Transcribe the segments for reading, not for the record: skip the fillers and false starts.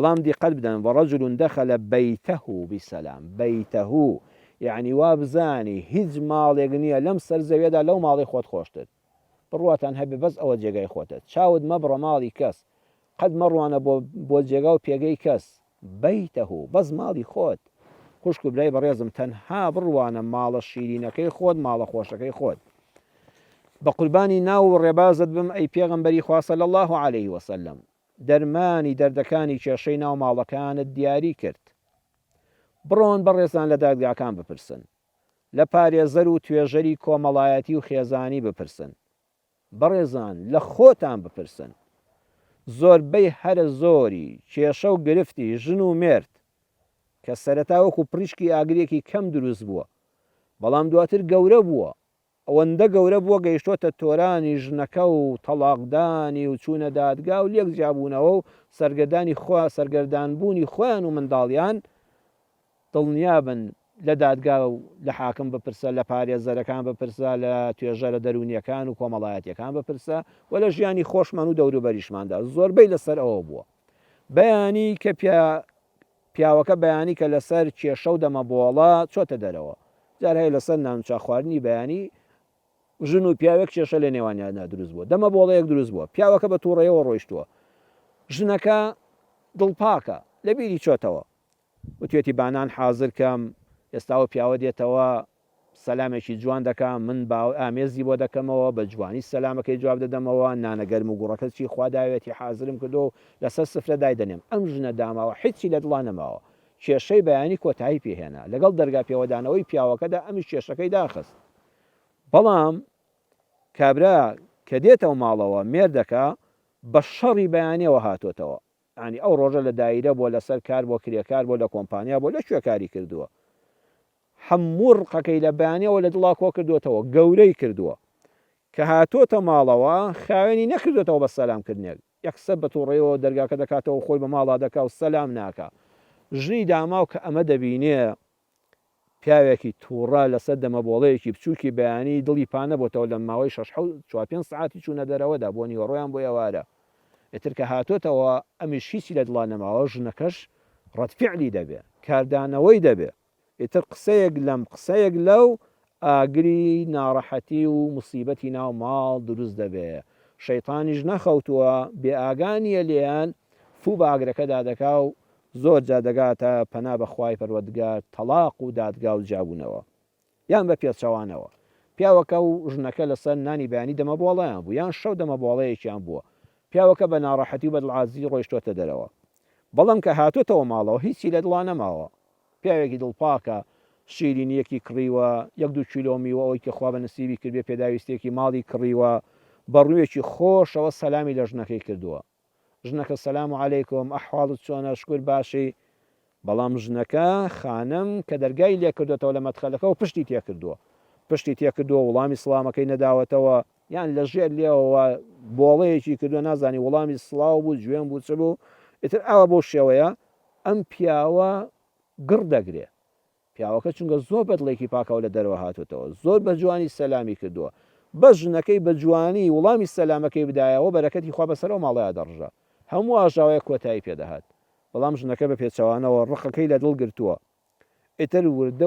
بەڵام دیقەت بدەن وەڕەجل دەخەلە بەیتەه بسەلام بەیتەه یعنی وا بزانی هیچ ماڵێک نییە لەم سەر زەویەدا لەو ماڵی خۆت خۆشتر بڕواتان هەبێ بەس ئەوە جێگای خۆتە چاوت مەبڕە ماڵی کەس قەت مەڕوانە بۆ جێگا و پێگەی کەس بەیتەه بەس ماڵی خۆت خوشک و برای بەڕێزم تەنها بڕوانە ماڵە شیرینەکەی خۆت ماڵە خۆشەکەی خۆت بە قوربانی ناو و ڕێبازت بم ئەی پێغەمبەری خوا صلی الله عليه وسلم دەرمانی دەردەکانی کێشەی ناو ماڵەکانت دیاری کرد بڕۆن بەڕێزان لە دادگاکان بپرسن لە پارێزەر و توێژەری کۆمەڵایەتی و خێزانی بپرسن بەڕێزان لە خۆتان بپرسن زۆربەی هەرە زۆری کێشە و گرفتی ژن و مرد کە سەرەتا وەکو پڕیشکی ئاگرێکی کەم دروست بووە بەڵام دواتر گەورە بووە ئەوەندە گەورە بووە گەیشتۆتە تۆرانی ژنەکە و تەلاقدانی و چوونە دادگا و لێک جیابوونەوە و سەرگەردانبوونی خۆیان و منداڵیان دڵنیابن لە دادگا و لە حاکم بپرسە لە پارێزەرەکان بپرسە لە توێژەرە دەرونیەکان و کۆمەڵایەتیەکان بپرسە و لە ژیانی خۆشمان و دەوروبەریشماندا زۆربەی لەسەر ئەوە بووە بەیانی کە پیاوەکە بەیانی کە لەسەر کێشە و دەمەبۆڵە چۆتە دەرەوە جار هەیە لەسەر نانچە خواردنی بەیانی ژن و پیاوێک کێشە لە نێوانیاندا دروست بووە دەمەبۆڵەیەک دروست بووە پیاوەکە بە تووڕێەوە ڕۆیشتووە ژنەکە دڵپاکە لە بیری چۆتەوە وتێتی بانان حازر کەم ئێستاوە پیاوە دێتەوە سەلامێکی جوان دەکەم من ئامێزی بۆ دەکەمەوە بە جوانی سەلامەکەی جواب دەدەمەوە نانەگەرم و گوڕەکە چی خواداوێتی حازرم کردو لەسەر سفرە دای دەنێم ئەم ژنە داماوە هیچی لە دڵان نەماوە کێشەی بەیانی کۆتایی پێهێنا لەگەڵ دەرگا پێوەدانەوەی پیاوەکەدا ئەمیش کێشەکەی داخست بەڵام کابرا کە دێتەوە ماڵەوە مێردەکە بە شەڕی بەیانیەوە هاتۆتەوە ینی ئەو ڕۆژە لە دایرە بۆ لەسەر کار بۆ کرێکار بۆ لە کۆمپانیا بۆ لە کوێکاری کردووە هەموو ڕقەکەی لە بەیانیەوە لە دڵا کۆ کردوێتەوە گەورەی کردووە کە هاتۆتە ماڵەوە خاوێنی نەکردوێتەوە بە سەلامکردنێک یەکسەر بە تووڕێەوە دەرگاکە دەکاتەوە خۆی بە ماڵا دەکا و سەلام ناکە ژنی داماو کە ئەمە دەبینێ پیاوێکی تووڕە لەسەر دەمەبۆڵەیەکی بچووکی بەیانی دڵی پانە بۆتەوە لە ماوەی 6-4 سعاتی چوونە دەرەوەدا بۆ نیوەڕۆیان بۆ ئێوارە ئێتر کە هاتۆتەوە ئەمیش هیچی لە دڵان نەماوە ژنەکەش ڕەتفیعلی دەبێ کاردانەوەی دەبێ ئێتر قسەیەک لەم قسەیەک لەو ئاگری ناڕەحەتی و موسیبەتی ناو ماڵ دروست دەبێ شەیطانیش نەخەوتووە بێ ئاگانیە لێیان فوو بە ئاگرەکەدا دەکا و زۆر جا دەگاتە پەنا بەخوای پەروەردگار تەلاق و دادگا و جابوونەوە یان بە پێچەوانەوە پیاوەکە و ژنەکە لەسەر نانی بەیانی دەمەبۆڵەیان بوو یان شەو دەمەبۆڵەیەکیان بووە پیاوەکە بە ناڕەحەتی و بەدڵعازی ڕۆیشتۆتە دەرەوە بەڵام کە هاتوتەوە ماڵەوە هیچی لە دڵان نەماوە پیاوێکی دڵپاکە شیرینیەکی کڕیوە 1-2 کیلۆ میوە ئەوەی کە خوا بە نسیبی کردبێ پێداویستێکی ماڵی کڕیوە بەڕوویەکی خۆشەوە سەلامی لە ژنەکەی کردووە ژنەکە سەلام عەلەیکم ئەحواڵت چۆنە شکر باشی بەڵام ژنەکە خانم کە دەرگای لێ کردوێتەوە لە مەدخەلەکەەوە پشتی تێکردووە وەڵامی سڵامەکەی نەداوەتەوە یان لە ژێر لێەوە بۆڵەیەکی کردووە نازانی وەڵامی سڵاو بوو جوێن بوو چ بوو ئیتر ئاوە بۆ شێوەیە ئەم پیاوە گڕ دەگرێ پیاوەکە چونکە زۆر بەدڵێکی پاکەوە لە دەرەوە هاتوتەوە زۆر بە جوانی سەلامی کردووە بەس ژنەکەی بە جوانی وەڵامی سەلامەکەی بدایەوە بەرەکەتی خوا بەسەرەوە ماڵەیە دەڕژە هەموو ئاژاوەیە کۆتایی پێدەهات بەڵام ژنەکە بە پێچەوانەوە ڕقەکەی لە دڵ گرتووە ئیتر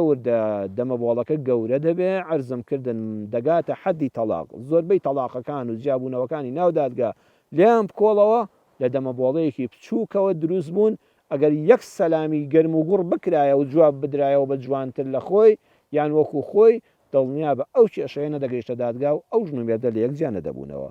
وردە دەمەبۆڵەکە گەورە دەبێ عەرزمکردن دەگاتە حەدی تەلاق زۆربەی تەلاقەکان و جیابوونەوەکانی ناو دادگا لێیان بکۆڵەوە لە دەمەبۆڵەیەکی بچووکەوە دروست بوون ئەگەر یەک سەلامی گەرم و گوڕ بکرایە و جواب بدرایەوە بە جوانتر لە خۆی یان وەکو خۆی دڵنیا بە ئەو کێشەیە نەدەگەیشتە دادگا و ئەو ژن و مێردە لە یەکجیا نەدەبوونەوە